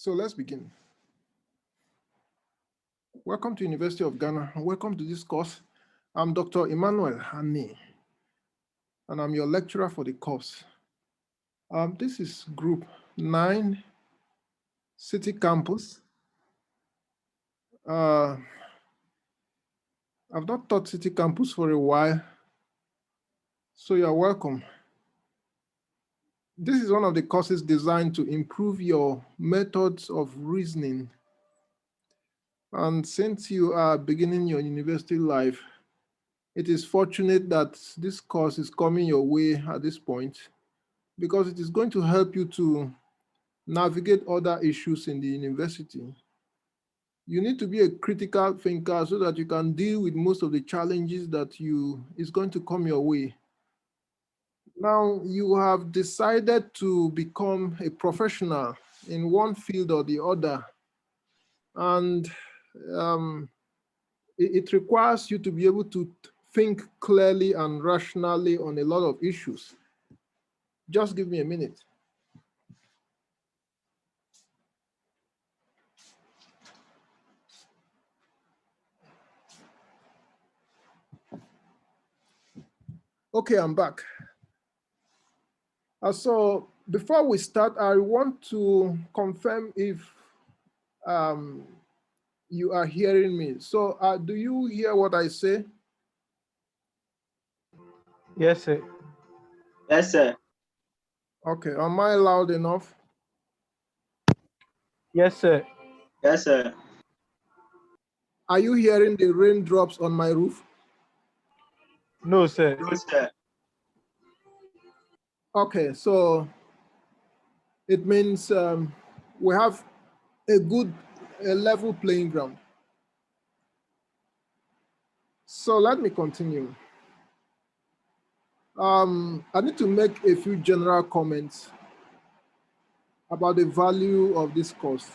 So let's begin. Welcome to University of Ghana and welcome to this course. I'm Dr. Emmanuel Hani and I'm your lecturer for the course. This is group 9, City Campus. I've not taught City Campus for a while, so you're welcome. This is one of the courses designed to improve your methods of reasoning. And since you are beginning your university life, it is fortunate that this course is coming your way at this point because it is going to help you to navigate other issues in the university. You need to be a critical thinker so that you can deal with most of the challenges that is going to come your way. Now, you have decided to become a professional in one field or the other, and it requires you to be able to think clearly and rationally on a lot of issues. Just give me a minute. Okay, I'm back. So before we start, I want to confirm if you are hearing me. So do you hear what I say? Yes, sir. Yes, sir. Okay, am I loud enough? Yes, sir. Yes, sir. Are you hearing the raindrops on my roof? No, sir. No, sir. Okay, so it means we have a good level playing ground. So let me continue. I need to make a few general comments about the value of this course.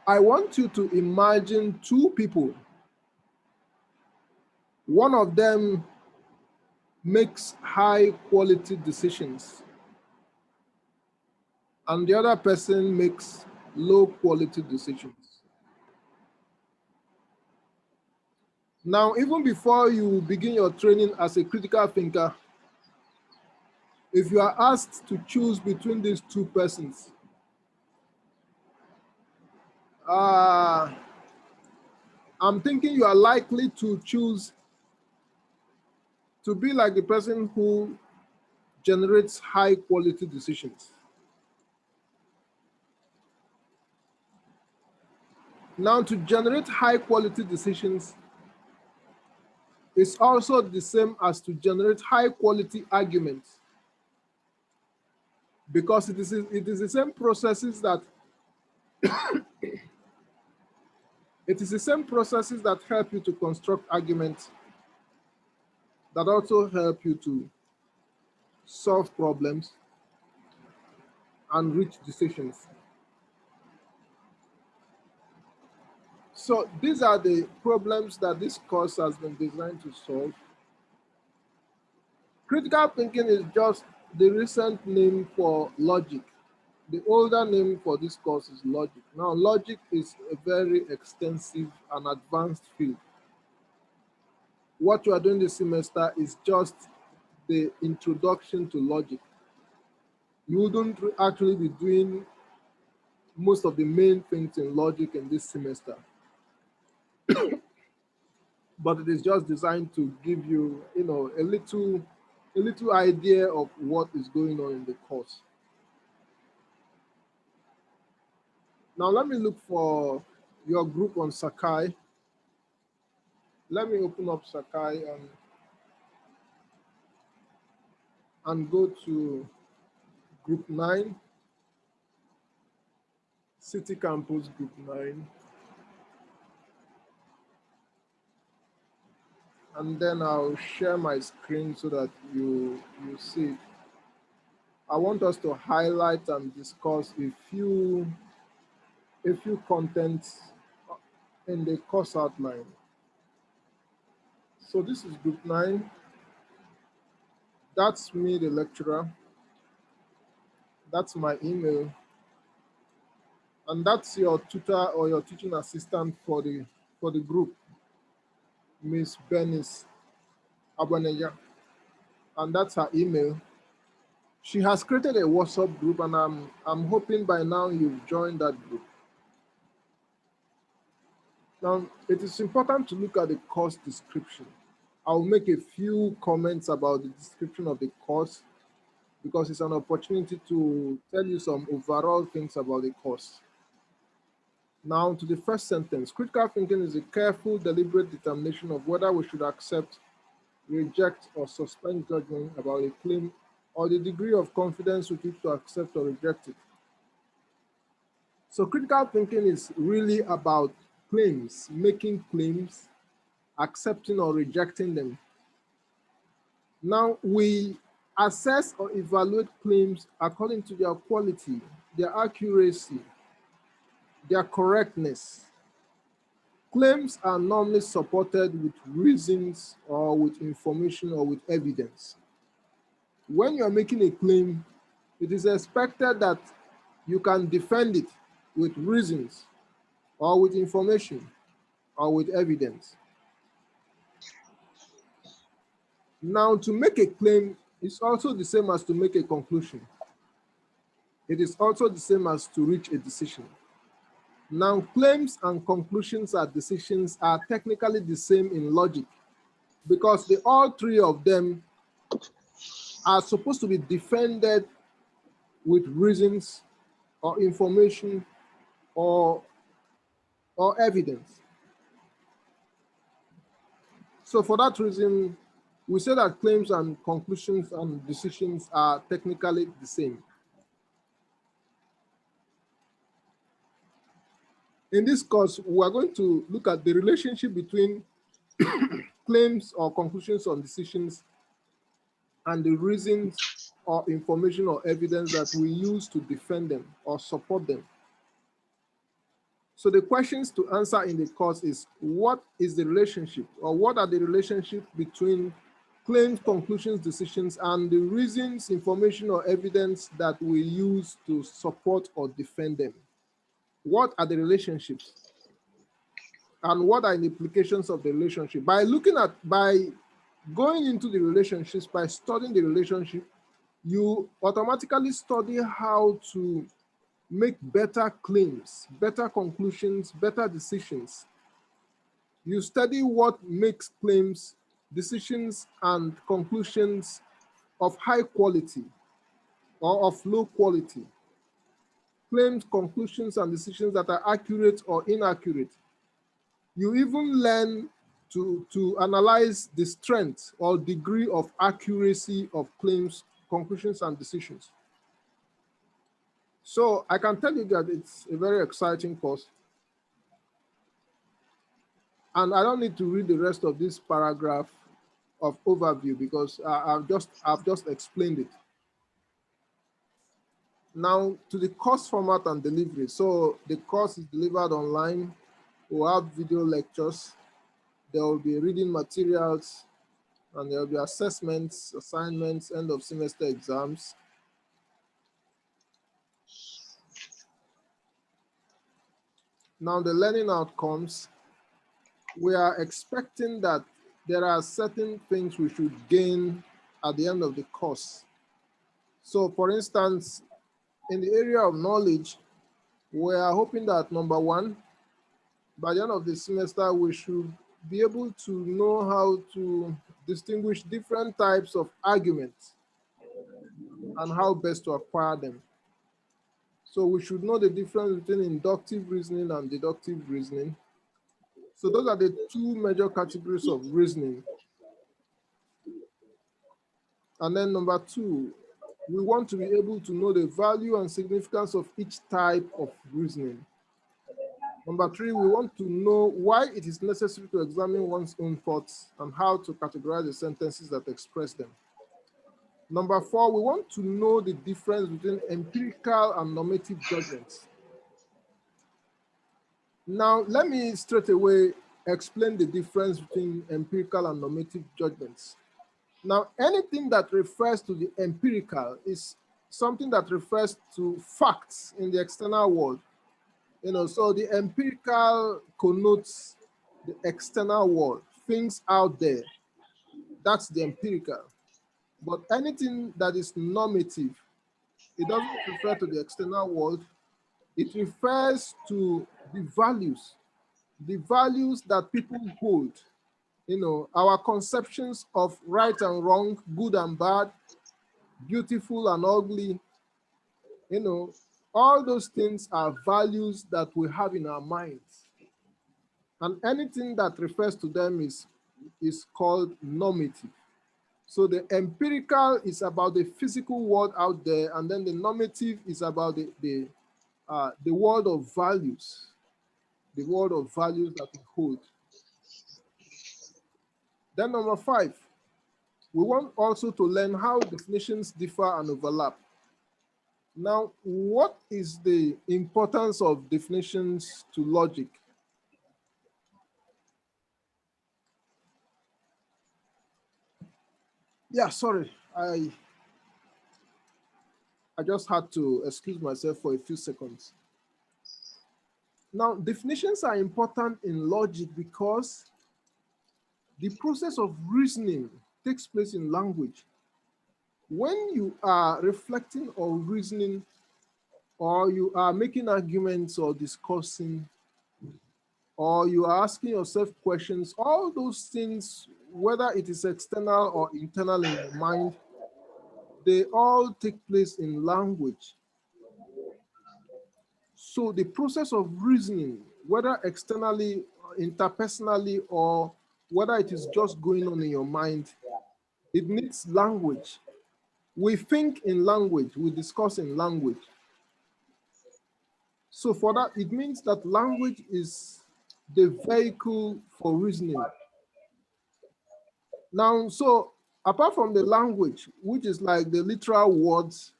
I want you to imagine two people. One of them makes high quality decisions and the other person makes low quality decisions. Now, even before you begin your training as a critical thinker, if you are asked to choose between these two persons, I'm thinking you are likely to choose to be like the person who generates high quality decisions. Now, to generate high quality decisions is also the same as to generate high quality arguments, because it is the same processes that help you to construct arguments that also help you to solve problems and reach decisions. So these are the problems that this course has been designed to solve. Critical thinking is just the recent name for logic. The older name for this course is logic. Now, logic is a very extensive and advanced field. What you are doing this semester is just the introduction to logic. You wouldn't actually be doing most of the main things in logic in this semester. But it is just designed to give you, a little idea of what is going on in the course. Now let me look for your group on Sakai. Let me open up Sakai and go to group 9, City Campus group 9. And then I'll share my screen so that you see it. I want us to highlight and discuss a few contents in the course outline. So this is group 9. That's me, the lecturer. That's my email. And that's your tutor or your teaching assistant for the group, Miss Bernice Abaneja. And that's her email. She has created a WhatsApp group, and I'm hoping by now you've joined that group. Now, it is important to look at the course description. I'll make a few comments about the description of the course because it's an opportunity to tell you some overall things about the course. Now, to the first sentence, critical thinking is a careful, deliberate determination of whether we should accept, reject, or suspend judgment about a claim or the degree of confidence with which to accept or reject it. So critical thinking is really about claims, making claims, accepting or rejecting them. Now we assess or evaluate claims according to their quality, their accuracy, their correctness. Claims are normally supported with reasons or with information or with evidence. When you are making a claim, it is expected that you can defend it with reasons or with information or with evidence. Now, to make a claim is also the same as to make a conclusion. It is also the same as to reach a decision. Now, claims and conclusions or decisions are technically the same in logic because all three of them are supposed to be defended with reasons or information or evidence. So for that reason, we say that claims and conclusions and decisions are technically the same. In this course, we are going to look at the relationship between claims or conclusions on decisions and the reasons or information or evidence that we use to defend them or support them. So the questions to answer in the course is, what is the relationship or what are the relationships between claims, conclusions, decisions, and the reasons, information, or evidence that we use to support or defend them? What are the relationships? And what are the implications of the relationship? By going into the relationships, by studying the relationship, you automatically study how to make better claims, better conclusions, better decisions. You study what makes claims, decisions, and conclusions of high quality or of low quality. Claims, conclusions, and decisions that are accurate or inaccurate. You even learn to analyze the strength or degree of accuracy of claims, conclusions, and decisions. So I can tell you that it's a very exciting course. And I don't need to read the rest of this paragraph of overview because I've just explained it. Now to the course format and delivery. So the course is delivered online. We'll have video lectures. There will be reading materials, and there will be assessments, assignments, end of semester exams. Now the learning outcomes, we are expecting that there are certain things we should gain at the end of the course. So for instance, in the area of knowledge, we are hoping that number one, by the end of the semester, we should be able to know how to distinguish different types of arguments and how best to acquire them. So we should know the difference between inductive reasoning and deductive reasoning. So those are the two major categories of reasoning. And then number two, we want to be able to know the value and significance of each type of reasoning. Number three, we want to know why it is necessary to examine one's own thoughts and how to categorize the sentences that express them. Number four, we want to know the difference between empirical and normative judgments. Now, let me straight away explain the difference between empirical and normative judgments. Now, anything that refers to the empirical is something that refers to facts in the external world. So the empirical connotes the external world, things out there. That's the empirical. But anything that is normative, it doesn't refer to the external world. It refers to the values that people hold. Our conceptions of right and wrong, good and bad, beautiful and ugly, all those things are values that we have in our minds. And anything that refers to them is called normative. So the empirical is about the physical world out there, and then the normative is about the world of values, the world of values that we hold. Then number 5, we want also to learn how definitions differ and overlap. Now, what is the importance of definitions to logic? Yeah, sorry, I just had to excuse myself for a few seconds. Now, definitions are important in logic because the process of reasoning takes place in language. When you are reflecting or reasoning, or you are making arguments or discussing, or you are asking yourself questions, all those things, whether it is external or internal in your mind, they all take place in language. So the process of reasoning, whether externally, interpersonally, or whether it is just going on in your mind, it needs language. We think in language, we discuss in language. So for that, it means that language is the vehicle for reasoning. Now, so apart from the language, which is like the literal words,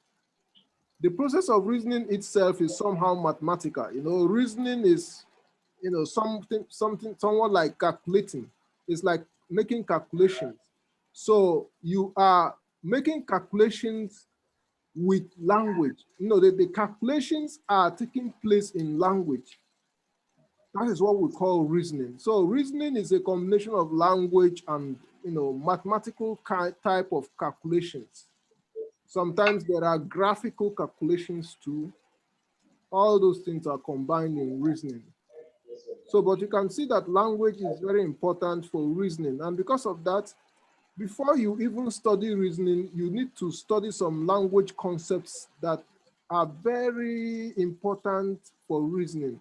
the process of reasoning itself is somehow mathematical. Reasoning is, something somewhat like calculating. It's like making calculations. So you are making calculations with language. The calculations are taking place in language. That is what we call reasoning. So reasoning is a combination of language and mathematical type of calculations. Sometimes there are graphical calculations too. All those things are combined in reasoning. So, but you can see that language is very important for reasoning. And because of that, before you even study reasoning, you need to study some language concepts that are very important for reasoning.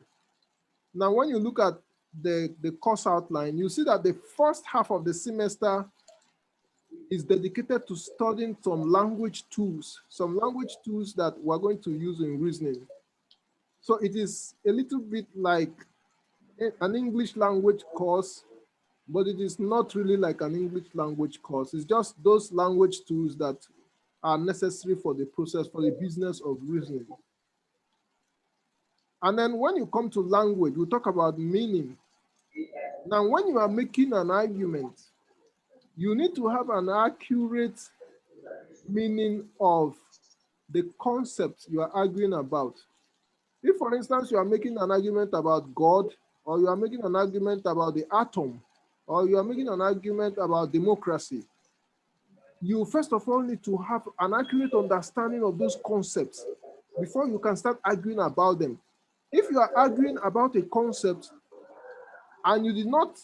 Now, when you look at the course outline, you see that the first half of the semester is dedicated to studying some language tools that we're going to use in reasoning. So it is a little bit like an English language course, but it is not really like an English language course. It's just those language tools that are necessary for the process, for the business of reasoning. And then when you come to language, we talk about meaning. Now, when you are making an argument, you need to have an accurate meaning of the concept you are arguing about. If, for instance, you are making an argument about God, or you are making an argument about the atom, or you are making an argument about democracy, you first of all need to have an accurate understanding of those concepts before you can start arguing about them. If you are arguing about a concept and you did not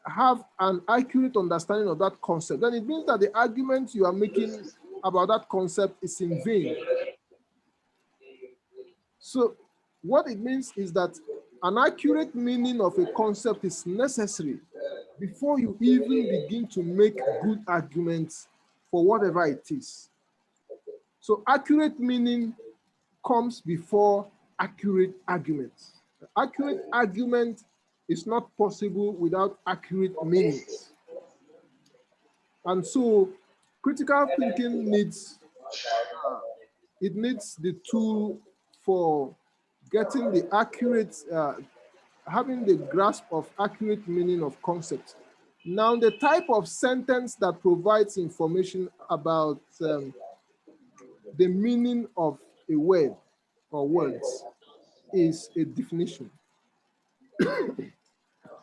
have an accurate understanding of that concept, then it means that the argument you are making about that concept is in vain. So what it means is that an accurate meaning of a concept is necessary before you even begin to make good arguments for whatever it is. So accurate meaning comes before accurate arguments. Accurate argument is not possible without accurate meanings. And so critical thinking needs the tool for getting the accurate, having the grasp of accurate meaning of concepts. Now, the type of sentence that provides information about the meaning of a word or words is a definition.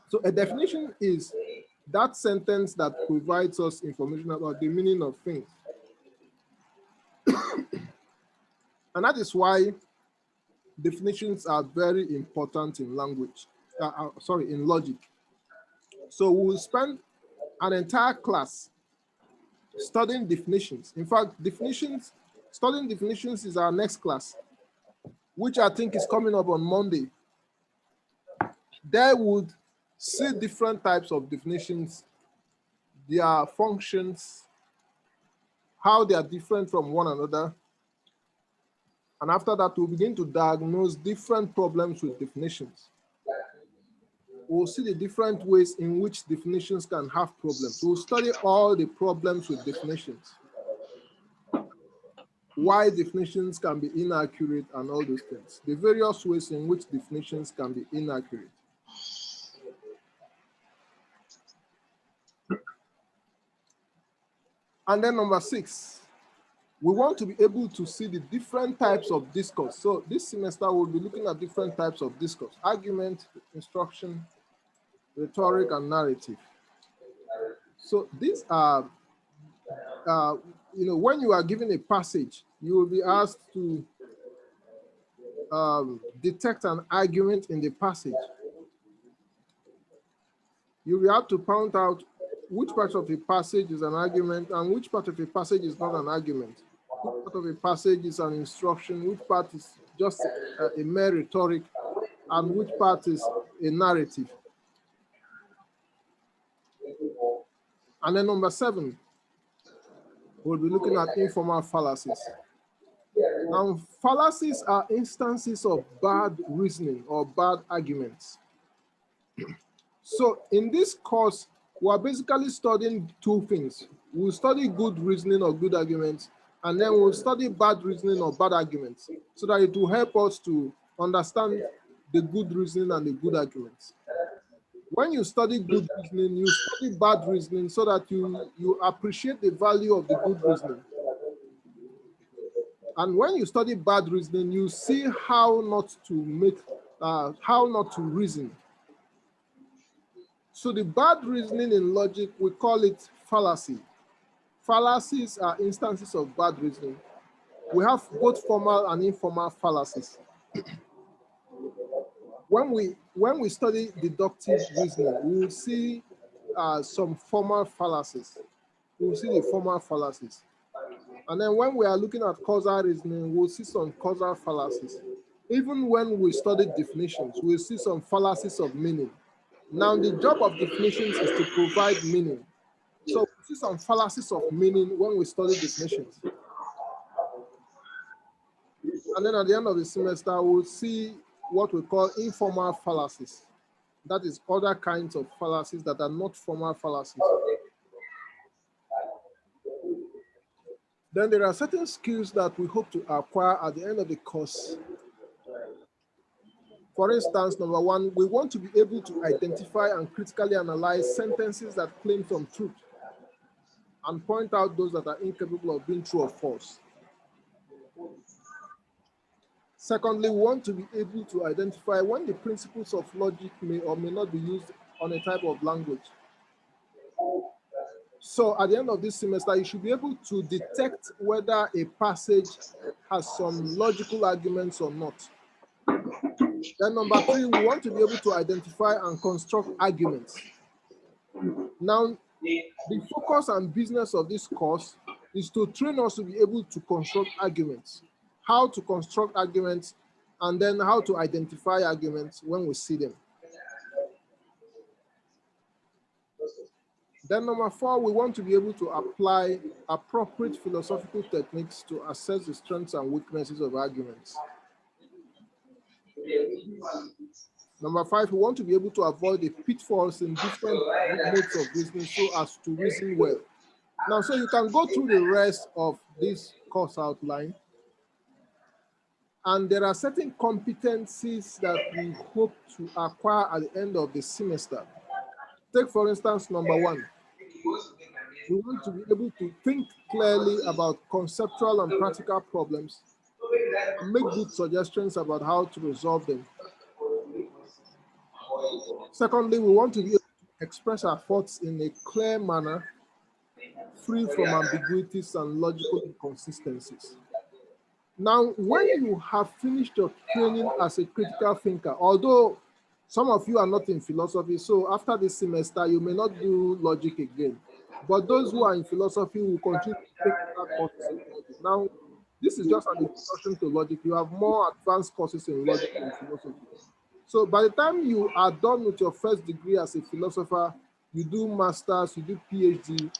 So a definition is that sentence that provides us information about the meaning of things. And that is why definitions are very important in language, in logic. So we'll spend an entire class studying definitions. In fact, studying definitions is our next class, which I think is coming up on Monday. There would see different types of definitions, their functions, how they are different from one another. And after that, we'll begin to diagnose different problems with definitions. We'll see the different ways in which definitions can have problems. We'll study all the problems with definitions, why definitions can be inaccurate and all those things, the various ways in which definitions can be inaccurate. And then number 6, we want to be able to see the different types of discourse. So this semester we'll be looking at different types of discourse: argument, instruction, rhetoric, and narrative. So these are, when you are given a passage, you will be asked to detect an argument in the passage. You will have to point out which part of a passage is an argument and which part of a passage is not an argument. Which part of a passage is an instruction, which part is just a mere rhetoric, and which part is a narrative. And then number 7, we'll be looking at informal fallacies. Now, fallacies are instances of bad reasoning or bad arguments. So in this course, we're basically studying 2 things. We'll study good reasoning or good arguments, and then we'll study bad reasoning or bad arguments, so that it will help us to understand the good reasoning and the good arguments. When you study good reasoning, you study bad reasoning so that you appreciate the value of the good reasoning. And when you study bad reasoning, you see how not to reason. So the bad reasoning in logic, we call it fallacy. Fallacies are instances of bad reasoning. We have both formal and informal fallacies. When we study deductive reasoning, we will see some formal fallacies. We will see the formal fallacies. And then when we are looking at causal reasoning, we'll see some causal fallacies. Even when we study definitions, we'll see some fallacies of meaning. Now, the job of definitions is to provide meaning. So we see some fallacies of meaning when we study definitions. And then at the end of the semester, we'll see what we call informal fallacies. That is other kinds of fallacies that are not formal fallacies. Then there are certain skills that we hope to acquire at the end of the course. For instance, number 1, we want to be able to identify and critically analyze sentences that claim some truth and point out those that are incapable of being true or false. Secondly, we want to be able to identify when the principles of logic may or may not be used on a type of language. So at the end of this semester, you should be able to detect whether a passage has some logical arguments or not. Then number 3, we want to be able to identify and construct arguments. Now, the focus and business of this course is to train us to be able to construct arguments, how to construct arguments, and then how to identify arguments when we see them. Then number 4, we want to be able to apply appropriate philosophical techniques to assess the strengths and weaknesses of arguments. Number 5, we want to be able to avoid the pitfalls in different modes of reasoning so as to reason well. Now, so you can go through the rest of this course outline, and there are certain competencies that we hope to acquire at the end of the semester. Take, for instance, number 1. We want to be able to think clearly about conceptual and practical problems, make good suggestions about how to resolve them. Secondly, we want to be able to express our thoughts in a clear manner, free from ambiguities and logical inconsistencies. Now, when you have finished your training as a critical thinker, although some of you are not in philosophy, so after this semester, you may not do logic again. But those who are in philosophy will continue to take other courses in logic. Now, this is just an introduction to logic. You have more advanced courses in logic and philosophy. So by the time you are done with your first degree as a philosopher, you do masters, you do PhD,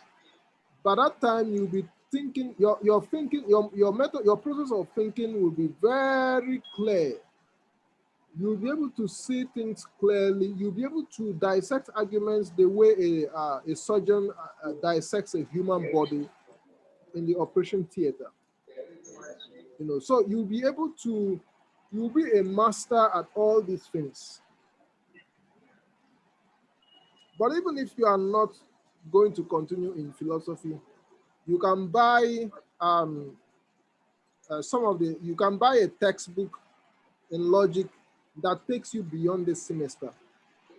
by that time you'll be thinking, your thinking, your method, your process of thinking will be very clear. You'll be able to see things clearly. You'll be able to dissect arguments the way a surgeon dissects a human body in the operation theater. So you'll be able to, you'll be a master at all these things. But even if you are not going to continue in philosophy, you can buy you can buy a textbook in logic that takes you beyond this semester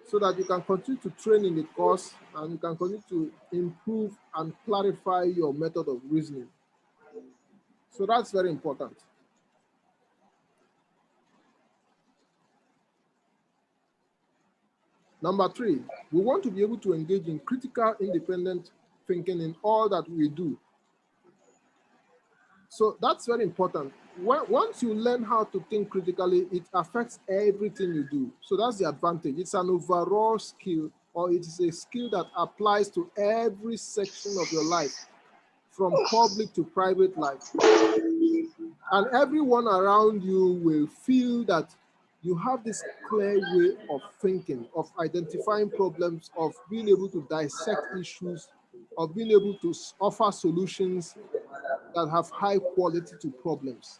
so that you can continue to train in the course and you can continue to improve and clarify your method of reasoning. So that's very important. Number 3, we want to be able to engage in critical, independent thinking in all that we do. So that's very important. Once you learn how to think critically, it affects everything you do. So that's the advantage. It's an overall skill, or it is a skill that applies to every section of your life, from public to private life. And everyone around you will feel that you have this clear way of thinking, of identifying problems, of being able to dissect issues, of being able to offer solutions that have high quality to problems.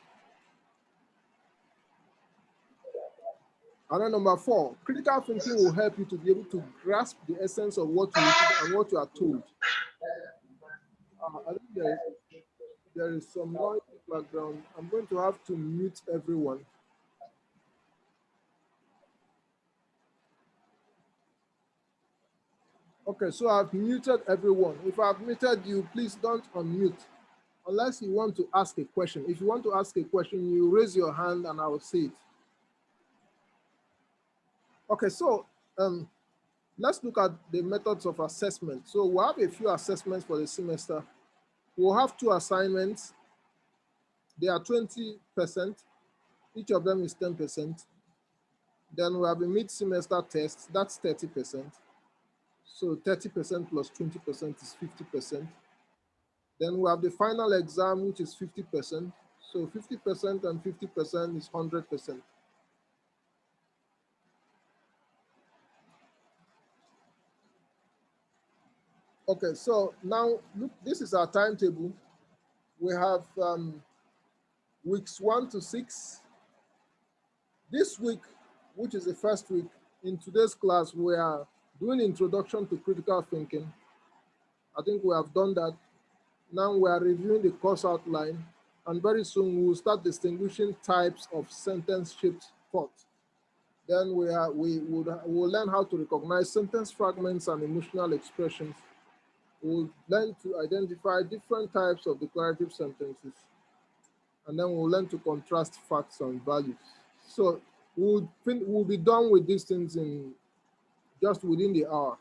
And then number 4, critical thinking will help you to be able to grasp the essence of what you read and what you are told. I think there is some noise in the background. I'm going to have to mute everyone. Okay, so I've muted everyone. If I've muted you, please don't unmute unless you want to ask a question. If you want to ask a question, you raise your hand and I will see it. Okay, so let's look at the methods of assessment. So we'll have a few assessments for the semester. We'll have 2 assignments. They are 20%. Each of them is 10%. Then we have a mid-semester test. That's 30%. So 30% plus 20% is 50%. Then we have the final exam, which is 50%. So 50% and 50% is 100%. Okay, so now look, this is our timetable. We have weeks 1 to 6. This week, which is the first week, in today's class, we are doing introduction to critical thinking. I think we have done that. Now we are reviewing the course outline, and very soon we will start distinguishing types of sentence-shaped thought. Then we will learn how to recognize sentence fragments and emotional expressions. We'll learn to identify different types of declarative sentences. And then we'll learn to contrast facts and values. So we'll be done with these things in just within the hour.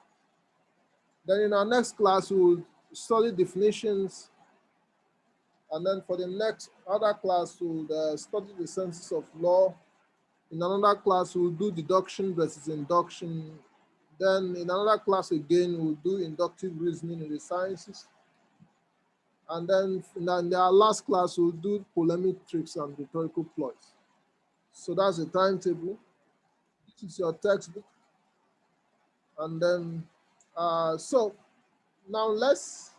Then in our next class, we'll study definitions. And then for the next other class, we'll study the senses of law. In another class, we'll do deduction versus induction. Then in another class again, we'll do inductive reasoning in the sciences. And then in our last class, we'll do polemic tricks and rhetorical ploys. So that's the timetable. This is your textbook. And then, so now let's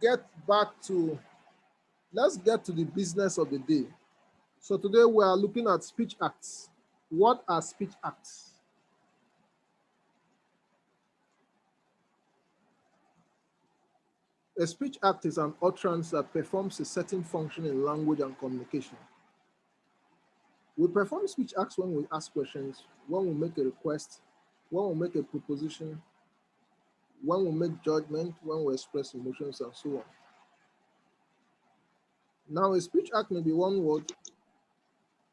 get to the business of the day. So today we are looking at speech acts. What are speech acts? A speech act is an utterance that performs a certain function in language and communication. We perform speech acts when we ask questions, when we make a request, when we make a proposition, when we make judgment, when we express emotions, and so on. Now, a speech act may be one word,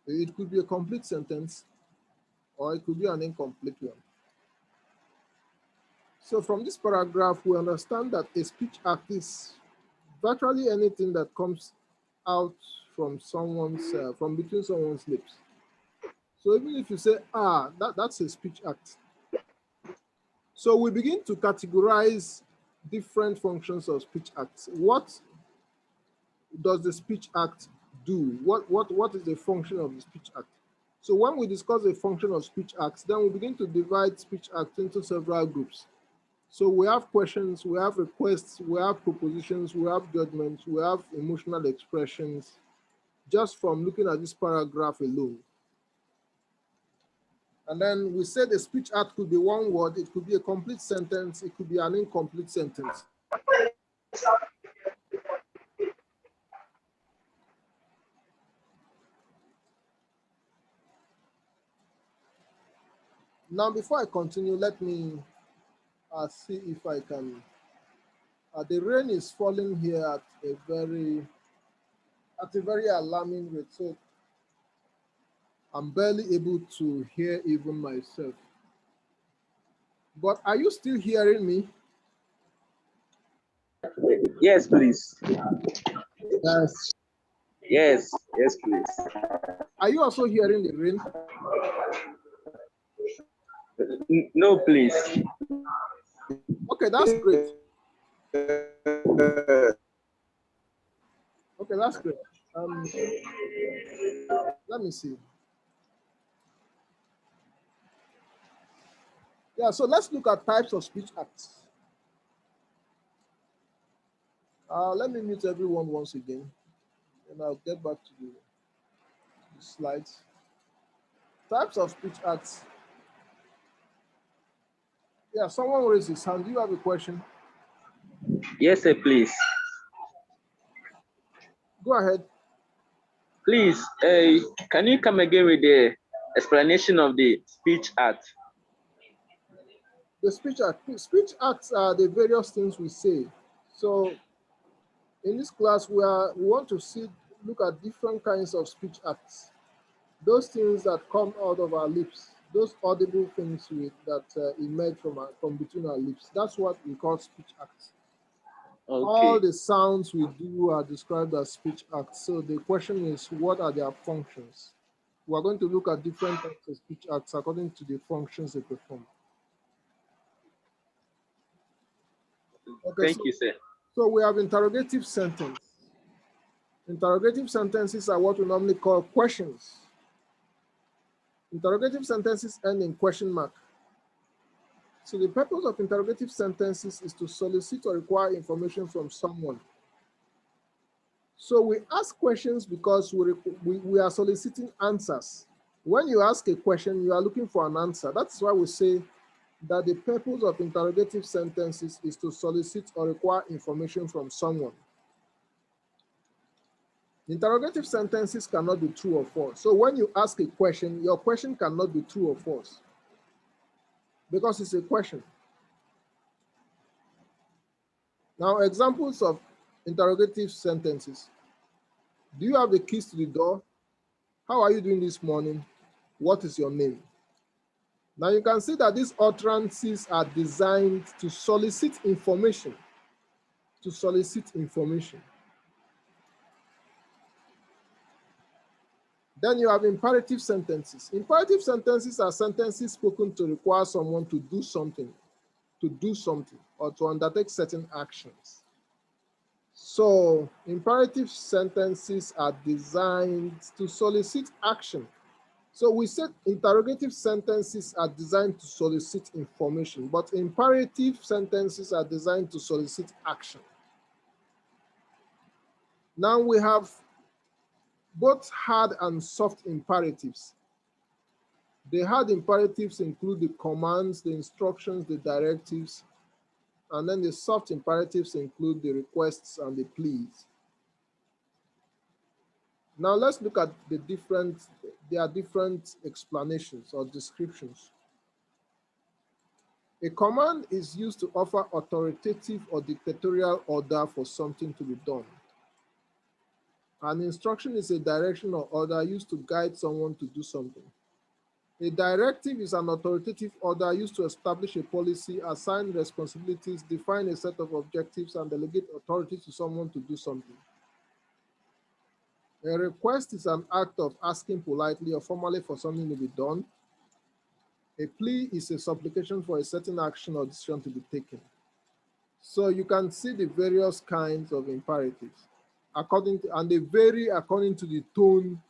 it could be a complete sentence, or it could be an incomplete one. So from this paragraph, we understand that a speech act is virtually anything that comes out from from between someone's lips. So even if you say, that's a speech act. So we begin to categorize different functions of speech acts. What does the speech act do? What is the function of the speech act? So when we discuss the function of speech acts, then we begin to divide speech acts into several groups. So we have questions, we have requests, we have propositions, we have judgments, we have emotional expressions, just from looking at this paragraph alone. And then we said a speech act could be one word, it could be a complete sentence, it could be an incomplete sentence. Now, before I continue, let me see if I can. The rain is falling here at a very alarming rate, so I'm barely able to hear even myself. But are you still hearing me? Yes, please. Yes. Yes, please. Are you also hearing the rain? No, please. Okay, that's great. Okay, that's great. Let me see. Yeah, so let's look at types of speech acts. Let me mute everyone once again, and I'll get back to the slides. Types of speech acts. Yeah, someone raised his hand. Do you have a question? Yes, sir, please. Go ahead. Please, can you come again with the explanation of the speech act? The speech act. Speech acts are the various things we say. So in this class, we want to look at different kinds of speech acts. Those things that come out of our lips, those audible things that emerge from between our lips. That's what we call speech acts. Okay. All the sounds we do are described as speech acts. So the question is, what are their functions? We're going to look at different types of speech acts according to the functions they perform. Okay, Thank you, sir. So we have interrogative sentence. Interrogative sentences are what we normally call questions. Interrogative sentences end in question mark. So the purpose of interrogative sentences is to solicit or require information from someone. So we ask questions because we are soliciting answers. When you ask a question, you are looking for an answer. That's why we say that the purpose of interrogative sentences is to solicit or require information from someone. Interrogative sentences cannot be true or false. So when you ask a question, your question cannot be true or false because it's a question. Now, examples of interrogative sentences. Do you have the keys to the door? How are you doing this morning? What is your name? Now you can see that these utterances are designed to solicit information. To solicit information. Then you have imperative sentences. Imperative sentences are sentences spoken to require someone to do something, or to undertake certain actions. So imperative sentences are designed to solicit action. So we said interrogative sentences are designed to solicit information, but imperative sentences are designed to solicit action. Now we have both hard and soft imperatives. The hard imperatives include the commands, the instructions, the directives. And then the soft imperatives include the requests and the pleas. Now let's look at there are different explanations or descriptions. A command is used to offer authoritative or dictatorial order for something to be done. An instruction is a direction or order used to guide someone to do something. A directive is an authoritative order used to establish a policy, assign responsibilities, define a set of objectives, and delegate authority to someone to do something. A request is an act of asking politely or formally for something to be done. A plea is a supplication for a certain action or decision to be taken. So you can see the various kinds of imperatives, and they vary according to the tone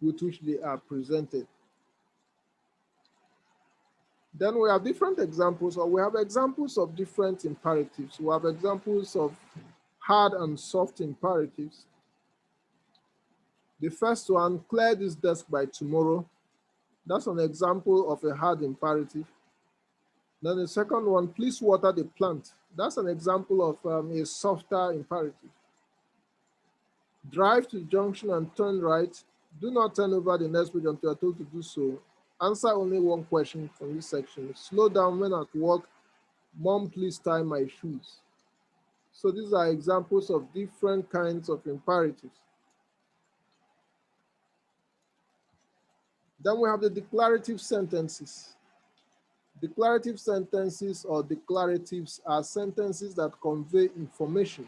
with which they are presented. Then we have different examples, or we have examples of different imperatives. We have examples of hard and soft imperatives. The first one, clear this desk by tomorrow. That's an example of a hard imperative. Then the second one, please water the plant. That's an example of a softer imperative. Drive to the junction and turn right. Do not turn over the next page until you're told to do so. Answer only one question from this section. Slow down when at work. Mom, please tie my shoes. So these are examples of different kinds of imperatives. Then we have the declarative sentences. Declarative sentences or declaratives are sentences that convey information.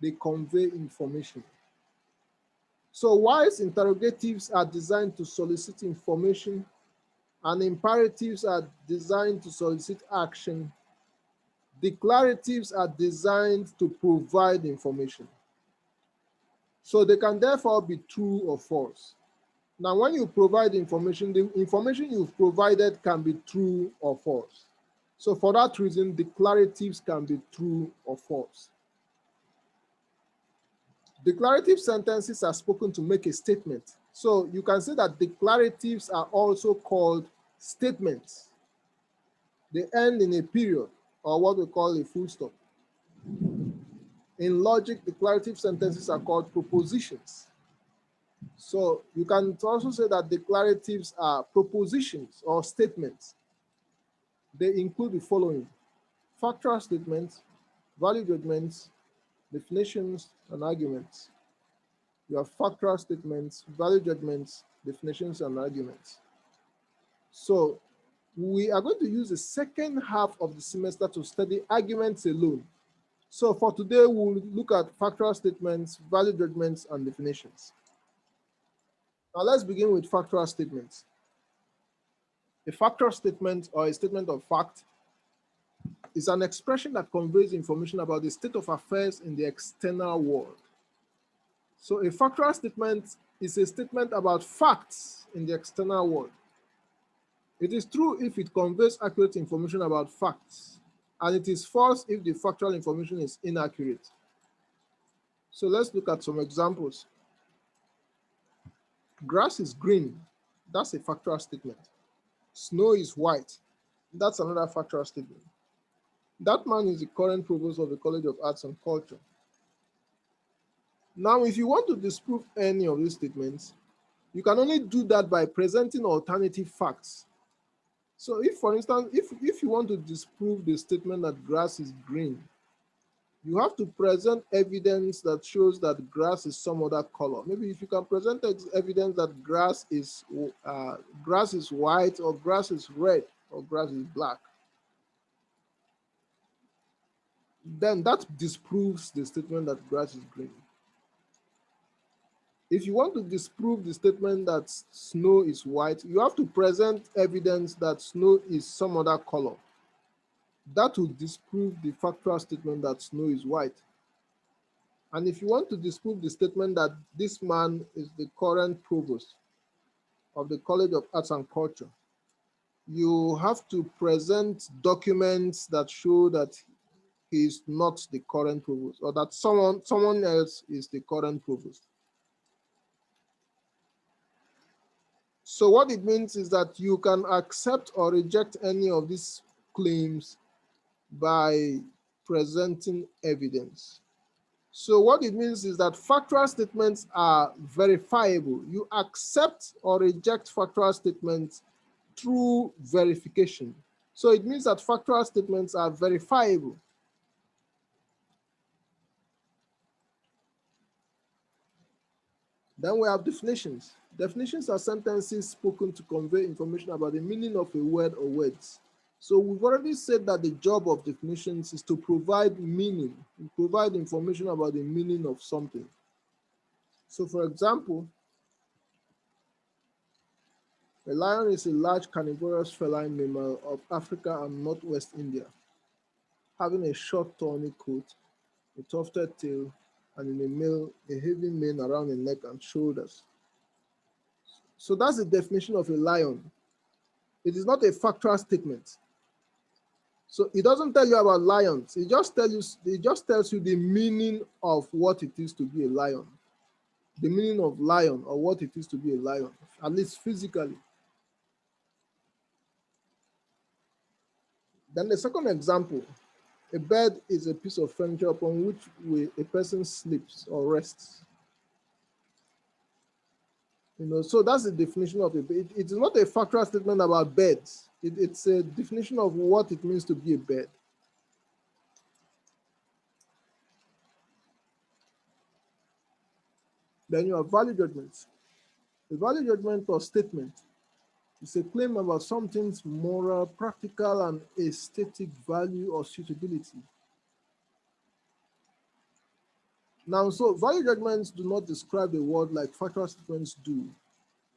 They convey information. So whilst interrogatives are designed to solicit information and imperatives are designed to solicit action, declaratives are designed to provide information. So they can therefore be true or false. Now, when you provide information, the information you've provided can be true or false. So for that reason, declaratives can be true or false. Declarative sentences are spoken to make a statement. So you can say that declaratives are also called statements. They end in a period or what we call a full stop. In logic, declarative sentences are called propositions. So you can also say that declaratives are propositions or statements. They include the following: factual statements, value judgments, definitions, and arguments. You have factual statements, value judgments, definitions, and arguments. So we are going to use the second half of the semester to study arguments alone. So for today, we'll look at factual statements, value judgments, and definitions. Now let's begin with factual statements. A factual statement or a statement of fact is an expression that conveys information about the state of affairs in the external world. So a factual statement is a statement about facts in the external world. It is true if it conveys accurate information about facts, and it is false if the factual information is inaccurate. So let's look at some examples. Grass is green. That's a factual statement. Snow is white. That's another factual statement. That man is the current provost of the College of Arts and Culture. Now, if you want to disprove any of these statements, you can only do that by presenting alternative facts. So if, for instance, if you want to disprove the statement that grass is green, you have to present evidence that shows that grass is some other color. Maybe if you can present evidence that grass is white, or grass is red, or grass is black, then that disproves the statement that grass is green. If you want to disprove the statement that snow is white, you have to present evidence that snow is some other color. That will disprove the factual statement that snow is white. And if you want to disprove the statement that this man is the current provost of the College of Arts and Culture, you have to present documents that show that he is not the current provost, or that someone else is the current provost. So what it means is that you can accept or reject any of these claims by presenting evidence. So what it means is that factual statements are verifiable. You accept or reject factual statements through verification. So it means that factual statements are verifiable. Then we have definitions. Definitions are sentences spoken to convey information about the meaning of a word or words. So we've already said that the job of definitions is to provide meaning, provide information about the meaning of something. So for example, a lion is a large carnivorous feline mammal of Africa and Northwest India, having a short tawny coat, a tufted tail, and in a male, a heavy mane around the neck and shoulders. So that's the definition of a lion. It is not a factual statement. So it doesn't tell you about lions. It just tells you the meaning of what it is to be a lion. The meaning of lion, or what it is to be a lion, at least physically. Then the second example, a bed is a piece of furniture upon which a person sleeps or rests. So that's the definition of a bed. It is not a factual statement about beds. It's a definition of what it means to be a bed. Then you have value judgments. A value judgment or statement is a claim about something's moral, practical, and aesthetic value or suitability. Now, so value judgments do not describe the world like factual statements do.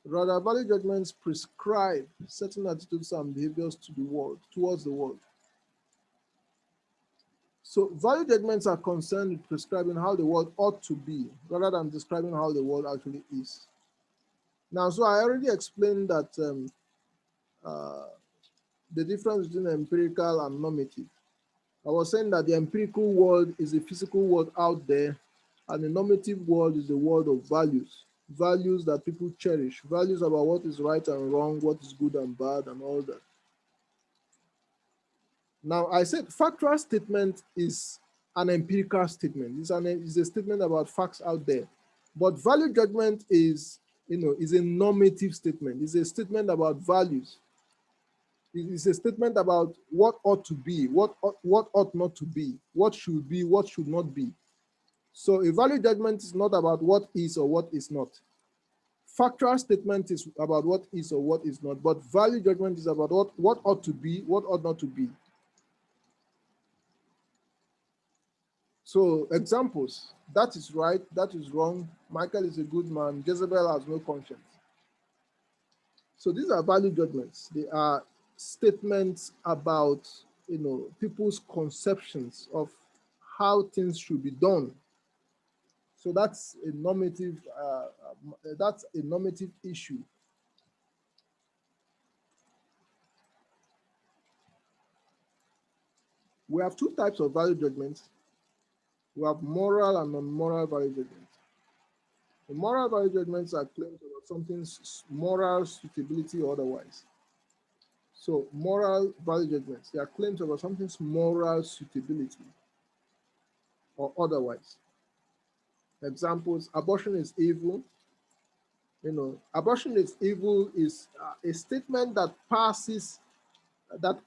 Rather, value judgments prescribe certain attitudes and behaviors to the world, towards the world. So value judgments are concerned with prescribing how the world ought to be, rather than describing how the world actually is. Now, so I already explained that the difference between empirical and normative. I was saying that the empirical world is a physical world out there, and the normative world is the world of values. Values that people cherish, values about what is right and wrong, what is good and bad, and all that. Now, I said factual statement is an empirical statement. It's a statement about facts out there. But value judgment is a normative statement. It's a statement about values. It's a statement about what ought to be, what ought not to be, what should not be. So a value judgment is not about what is or what is not. Factual statement is about what is or what is not, but value judgment is about what ought to be, what ought not to be. So examples, that is right, that is wrong, Michael is a good man, Jezebel has no conscience. So these are value judgments. They are statements about people's conceptions of how things should be done. So that's a normative issue. We have two types of value judgments. We have moral and non-moral value judgments. The moral value judgments are claims about something's moral suitability or otherwise. So moral value judgments, they are claims about something's moral suitability or otherwise. Examples, abortion is evil. Abortion is evil is a statement that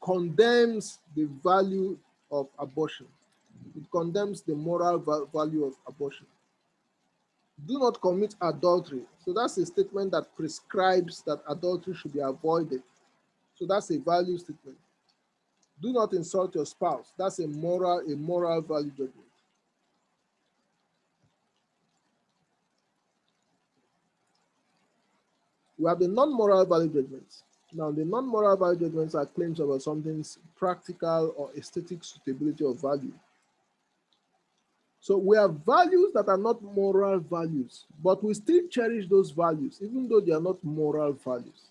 condemns the value of abortion. It condemns the moral value of abortion. Do not commit adultery. So that's a statement that prescribes that adultery should be avoided. So that's a value statement. Do not insult your spouse. That's a moral value judgment. We have the non-moral value judgments. Now, the non-moral value judgments are claims about something's practical or aesthetic suitability or value. So we have values that are not moral values, but we still cherish those values, even though they are not moral values.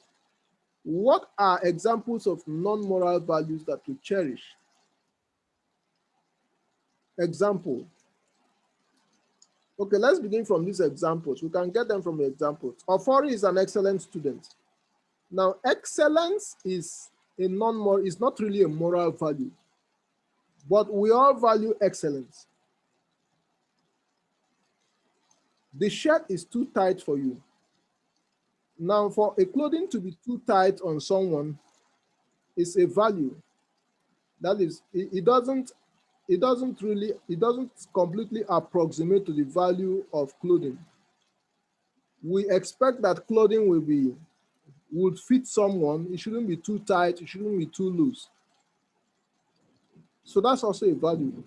What are examples of non-moral values that we cherish? Example. Okay, let's begin from these examples. We can get them from the examples. Ofori is an excellent student. Now, excellence is not really a moral value. but we all value excellence. The shirt is too tight for you. Now, for a clothing to be too tight on someone is a value. That is, it doesn't completely approximate to the value of clothing. We expect that clothing would fit someone. It shouldn't be too tight, it shouldn't be too loose. So that's also a value.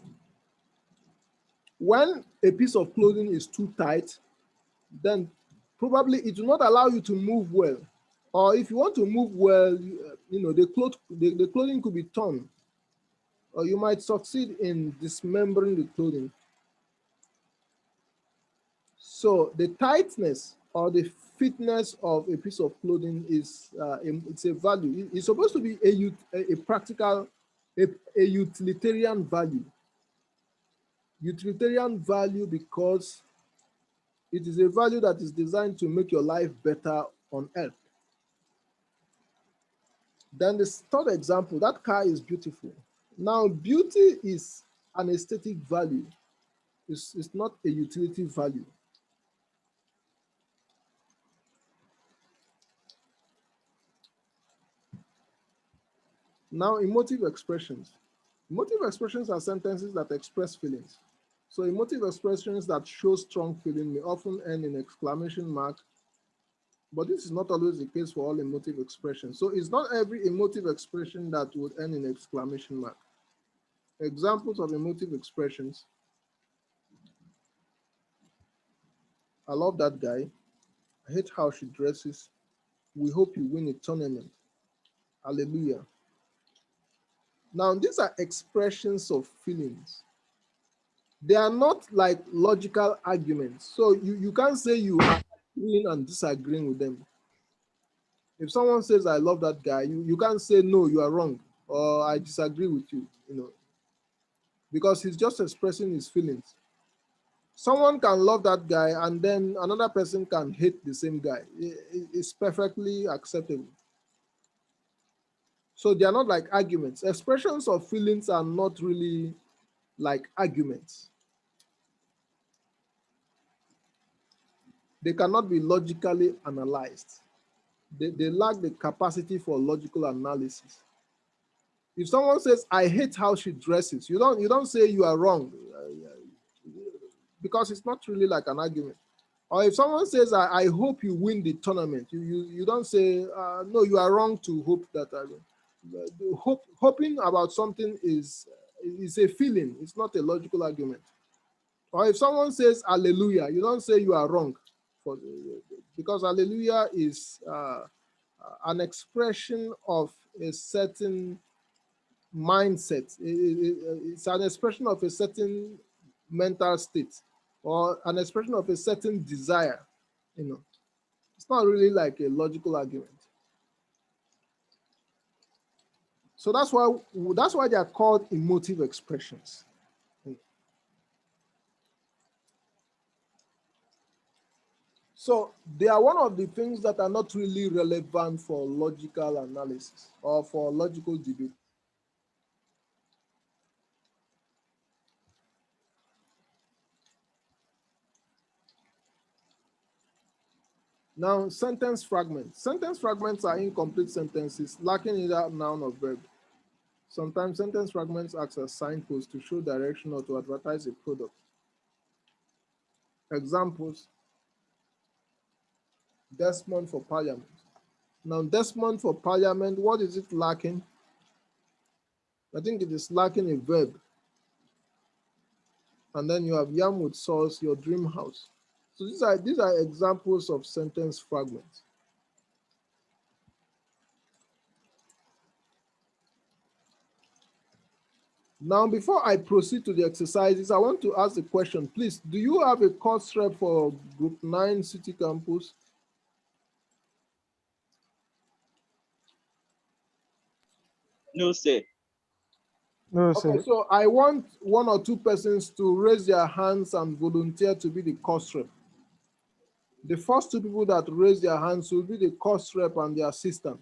When a piece of clothing is too tight, then probably it will not allow you to move well. Or if you want to move well, the clothing could be torn, or you might succeed in dismembering the clothing. So the tightness or the fitness of a piece of clothing it's a value. It's supposed to be a practical, a utilitarian value. Utilitarian value because it is a value that is designed to make your life better on earth. Then the third example, that car is beautiful. Now, beauty is an aesthetic value. It's not a utility value. Now, emotive expressions. Emotive expressions are sentences that express feelings. So emotive expressions that show strong feeling may often end in exclamation mark, but this is not always the case for all emotive expressions. So it's not every emotive expression that would end in exclamation mark. Examples of emotive expressions. I love that guy. I hate how she dresses. We hope you win a tournament. Hallelujah. Now, these are expressions of feelings. They are not like logical arguments. So you can't say you are agreeing and disagreeing with them. If someone says, I love that guy, you can't say, no, you are wrong, or I disagree with you, because he's just expressing his feelings. Someone can love that guy and then another person can hate the same guy. It's perfectly acceptable. So they are not like arguments. Expressions of feelings are not really like arguments. They cannot be logically analyzed. They lack the capacity for logical analysis. If someone says, I hate how she dresses, you don't say you are wrong, because it's not really like an argument. Or if someone says, I hope you win the tournament, you don't say, no, you are wrong to hope that. Hoping about something is a feeling. It's not a logical argument. Or if someone says, hallelujah, you don't say you are wrong, because hallelujah is an expression of a certain mindset. It's an expression of a certain mental state or an expression of a certain desire. It's not really like a logical argument. So that's why they are called emotive expressions. So they are one of the things that are not really relevant for logical analysis or for logical debate. Now, sentence fragments. Sentence fragments are incomplete sentences lacking either noun or verb. Sometimes sentence fragments act as signposts to show direction or to advertise a product. Examples: Desmond for Parliament. Now, Desmond for Parliament, what is it lacking? I think it is lacking a verb. And then you have yam with sauce, your dream house. So these are examples of sentence fragments. Now, before I proceed to the exercises, I want to ask the question, please, do you have a course rep for Group 9 City Campus? No, sir. No, sir. Okay, so I want one or two persons to raise their hands and volunteer to be the course rep. The first two people that raise their hands will be the course rep and the assistant.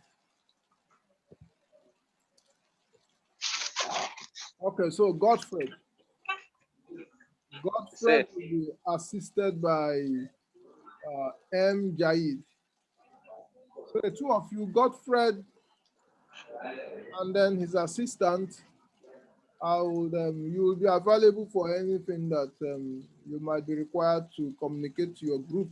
Okay. Okay, so Godfred. Sir. Godfred will be assisted by M. Jaid. So the two of you, Godfred and then his assistant, you will be available for anything that you might be required to communicate to your group.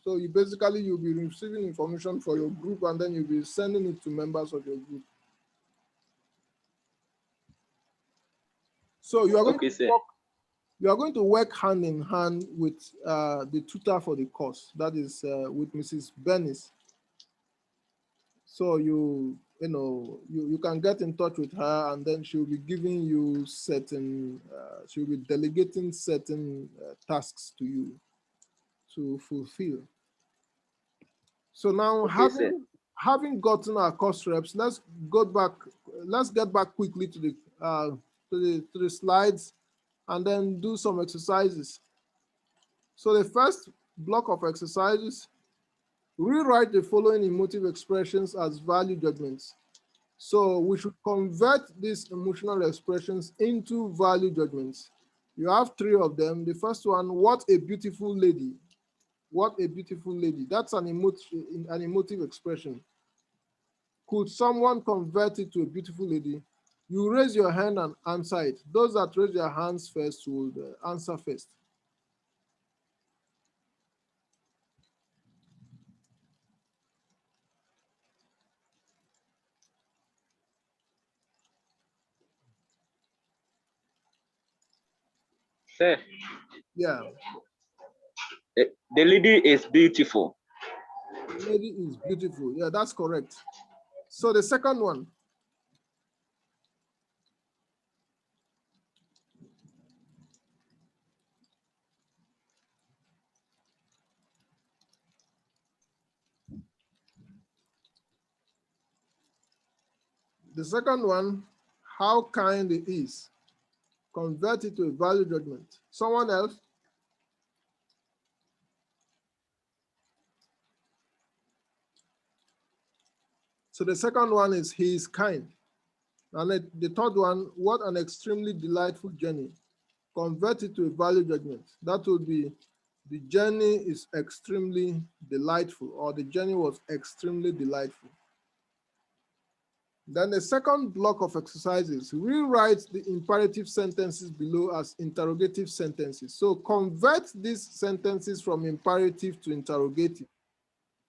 So you'll be receiving information for your group and then you'll be sending it to members of your group. So you are going to work hand in hand with the tutor for the course. That is with Mrs. Bernice. So you can get in touch with her and then she'll be giving you she'll be delegating certain tasks to you to fulfill. So now having gotten our course reps, let's get back quickly to the slides and then do some exercises. So the first block of exercises, rewrite the following emotive expressions as value judgments. So we should convert these emotional expressions into value judgments. You have three of them. The first one, what a beautiful lady. What a beautiful lady. That's an emotive expression. Could someone convert it to a beautiful lady? You raise your hand and answer it. Those that raise their hands first will answer first. Sir. Yeah. The lady is beautiful. The lady is beautiful. Yeah, that's correct. So the second one. The second one, how kind it is. Convert it to a value judgment. Someone else? So the second one is he is kind. And the third one, what an extremely delightful journey. Convert it to a value judgment. That would be the journey is extremely delightful, or the journey was extremely delightful. Then the second block of exercises, rewrite the imperative sentences below as interrogative sentences. So convert these sentences from imperative to interrogative.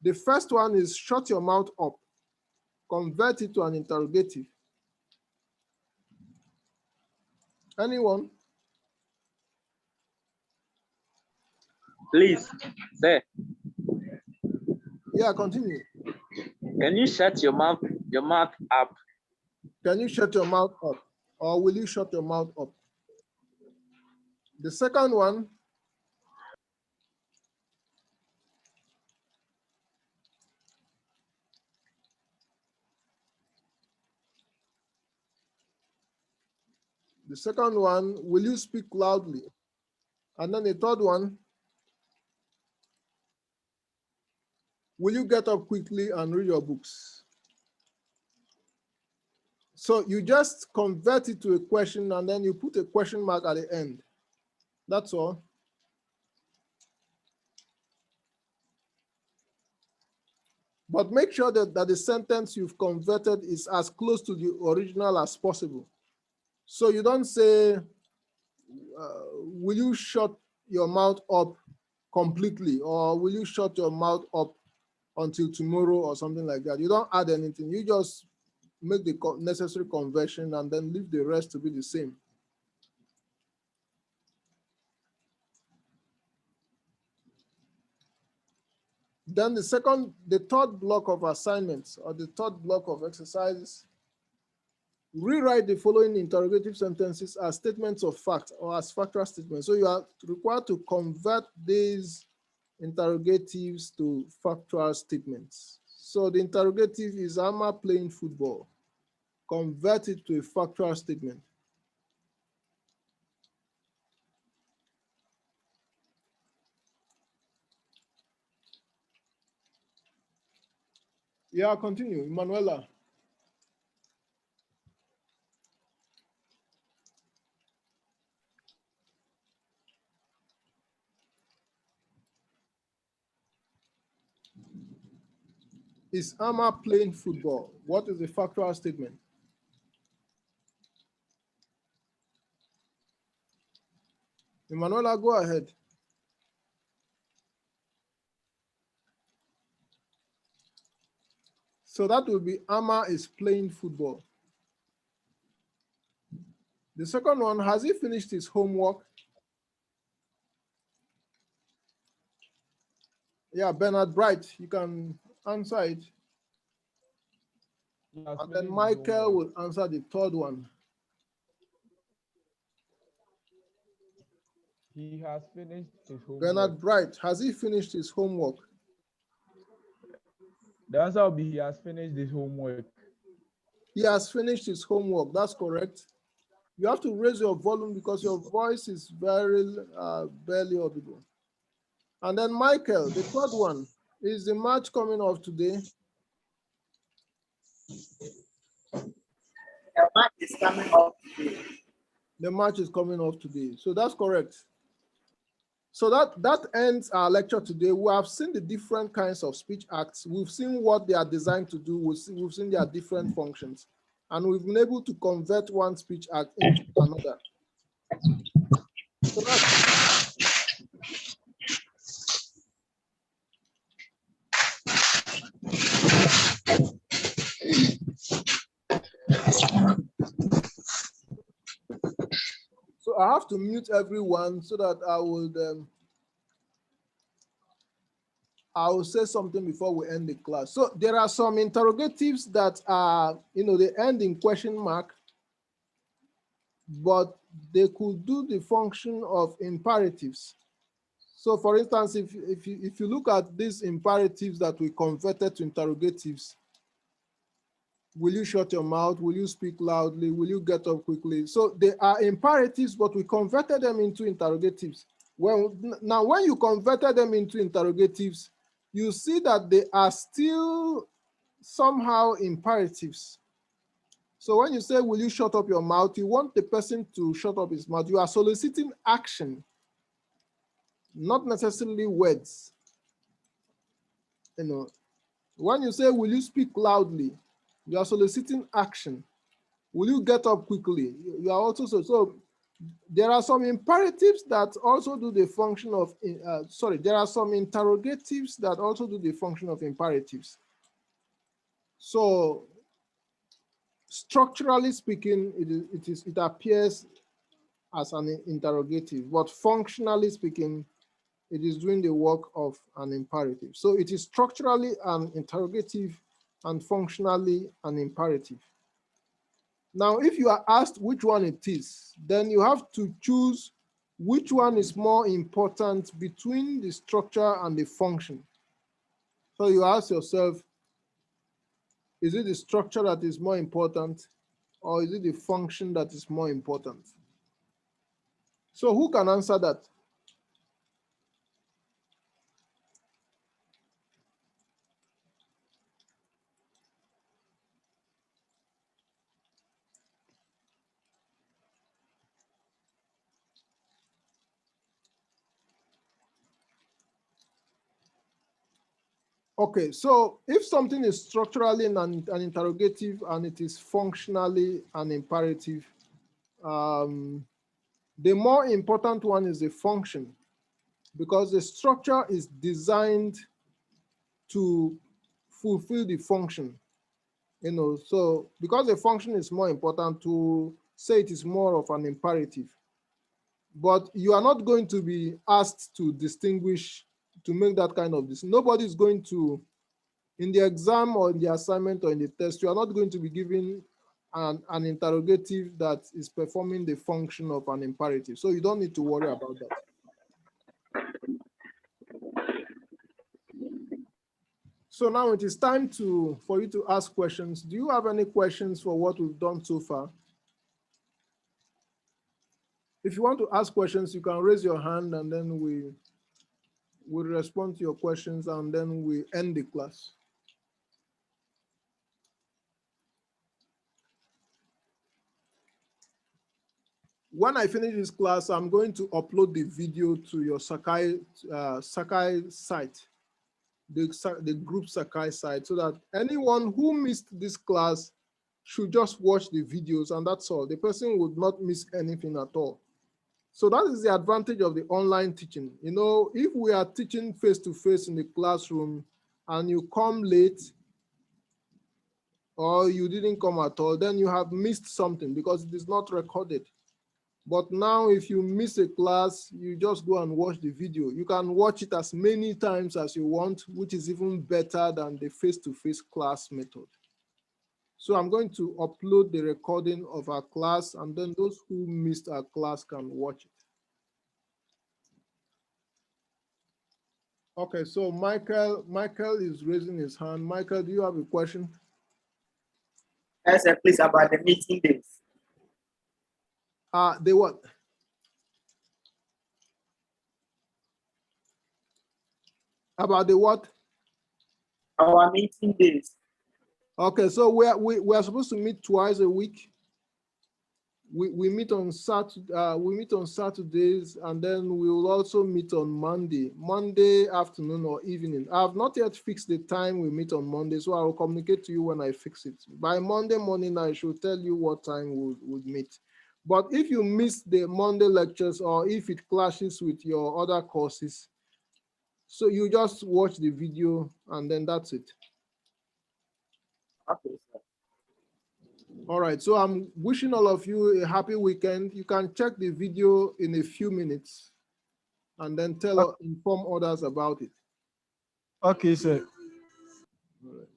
The first one is shut your mouth up. Convert it to an interrogative. Anyone? Please, sir. Yeah, continue. Can you shut your mouth up? Can you shut your mouth up? Or will you shut your mouth up? The second one, will you speak loudly? And then the third one, will you get up quickly and read your books? So you just convert it to a question and then you put a question mark at the end. That's all. But make sure that the sentence you've converted is as close to the original as possible. So you don't say, will you shut your mouth up completely, or will you shut your mouth up until tomorrow, or something like that. You don't add anything. You just make the necessary conversion and then leave the rest to be the same. Then the third block of assignments, or the third block of exercises, rewrite the following interrogative sentences as statements of fact or as factual statements. So you are required to convert these interrogatives to factual statements. So the interrogative is, am I playing football? Convert it to a factual statement. Yeah, continue, Manuela. Is Amma playing football? What is the factual statement? Emanuela, go ahead. So that will be Amma is playing football. The second one, has he finished his homework? Yeah, Bernard Bright, you can answer it. And then Michael will answer the third one. He has finished his homework. Bernard Bright, has he finished his homework? The answer will be he has finished his homework. He has finished his homework. That's correct. You have to raise your volume because your voice is very barely audible. And then Michael, the third one, is the match coming off today? The match is coming off today. The match is coming off today. So that's correct. So that ends our lecture today. We have seen the different kinds of speech acts. We've seen what they are designed to do. We've seen their different functions. And we've been able to convert one speech act into another. So so I have to mute everyone so that I will say something before we end the class. So there are some interrogatives that are, they end in question mark, but they could do the function of imperatives. So for instance, if you look at these imperatives that we converted to interrogatives, will you shut your mouth? Will you speak loudly? Will you get up quickly? So they are imperatives, but we converted them into interrogatives. Well, now when you converted them into interrogatives, you see that they are still somehow imperatives. So when you say, will you shut up your mouth? You want the person to shut up his mouth. You are soliciting action, not necessarily words. When you say, will you speak loudly? You are soliciting action. Will you get up quickly? You are also so there are some imperatives that also do the function of, there are some interrogatives that also do the function of imperatives. So structurally speaking, it appears as an interrogative, but functionally speaking, it is doing the work of an imperative. So it is structurally an interrogative and functionally an imperative. Now, if you are asked which one it is, then you have to choose which one is more important between the structure and the function. So you ask yourself, is it the structure that is more important, or is it the function that is more important? So who can answer that? Okay, so if something is structurally an interrogative and it is functionally an imperative, the more important one is the function, because the structure is designed to fulfill the function. So because the function is more important, to say it is more of an imperative. But you are not going to be asked to distinguish, to make that kind of this. Nobody is going to, in the exam or in the assignment or in the test, you are not going to be given an interrogative that is performing the function of an imperative. So you don't need to worry about that. So now it is time for you to ask questions. Do you have any questions for what we've done so far? If you want to ask questions, you can raise your hand and then we will respond to your questions and then we end the class. When I finish this class, I'm going to upload the video to your Sakai site. the group Sakai site, so that anyone who missed this class should just watch the videos, and that's all. The person would not miss anything at all. So that is the advantage of the online teaching. You know, if we are teaching face-to-face in the classroom and you come late or you didn't come at all, then you have missed something because it is not recorded. But now if you miss a class, you just go and watch the video. You can watch it as many times as you want, which is even better than the face-to-face class method. So I'm going to upload the recording of our class, and then those who missed our class can watch it. Okay, so Michael is raising his hand. Michael, do you have a question? Yes, sir, please, about the meeting days. The what? About the what? Our meeting days. Okay, so we are supposed to meet twice a week. We meet on Saturdays, and then we will also meet on Monday afternoon or evening. I have not yet fixed the time we meet on Monday, so I will communicate to you when I fix it. By Monday morning, I should tell you what time we would meet. But if you miss the Monday lectures, or if it clashes with your other courses, so you just watch the video and then that's it. Okay, sir. All right, so I'm wishing all of you a happy weekend. You can check the video in a few minutes and then inform others about it. Okay, sir. All right.